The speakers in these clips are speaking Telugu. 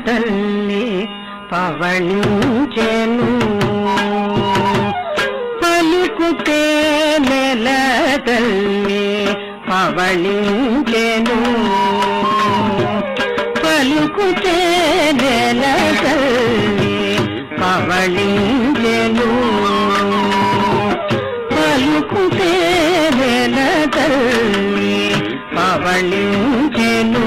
తల్లి పవళించెను పలుకుతే నెల తల్లి పవళించెను పలుకుతే నెల తల్లి పవళించెను పలుకుతే నెల తల్లి పవళించెను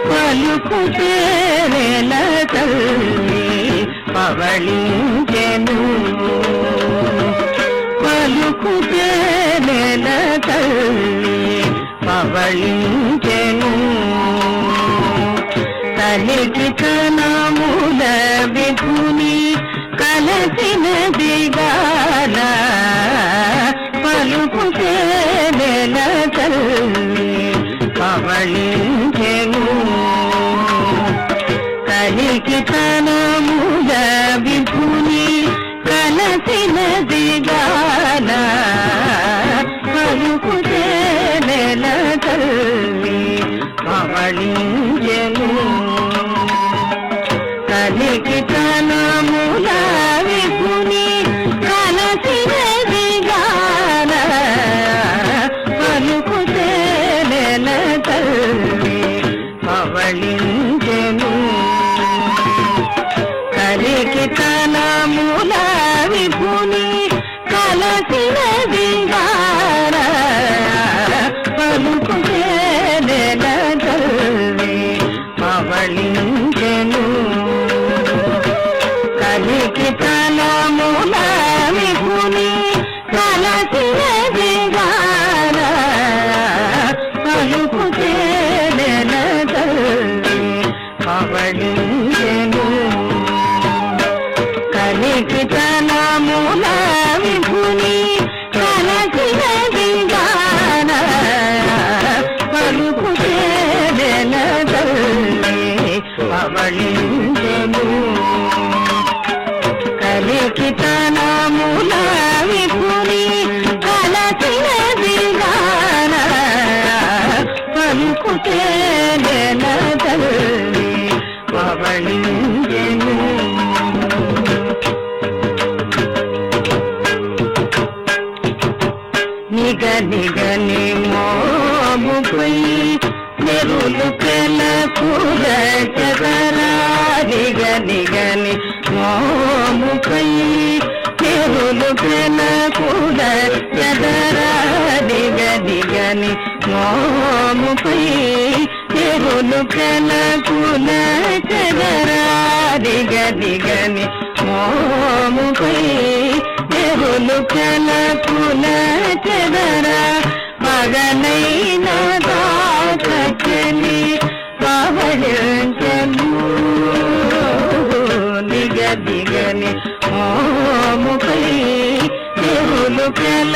పలుకుతే నెల తల్లి పవళించెను పలుకుతే నెల తల్లి పవళించెను కలికి తనముల విభుని కలసిన దిగాల పలుకుతే నెల తల్లి పవళించెను కలికి తనముల విభుని కలసిన దిగాల పలుకుతే నెల తల్లి పవళించెను కలికి తనముల విభుని కలసిన దిగాల పలుకుతే నెల తల్లి పవళించెను కలికి తనముల విభుని కలసిన దిగాల పలుకుతే నెల తల్లి పవళించెను కలికి తనముల విభుని కలసిన దిగాల పలుకుతే నెల తల్లి పవళించెను కలికి తనముల విభుని కలసిన దిగాల పలుకుతే నెల తల్లి పవళించెను కలికి తనముల విభుని కలసిన దిగాల పలుకుతే నెల తల్లి పవళించెను నిగనిగని మోముపై నెరులు పెలకుల చదరా నిగనిగని మోముపై నెరులు పెలకుల చదరా నిగనిగని మోముపై నెరులు పెలకుల చదరా నిగనిగని మోముపై నెరులు పెలకుల చదరా మగనైన దాచని పవళించెను నిగదిగని మోముపై నెరులు పెల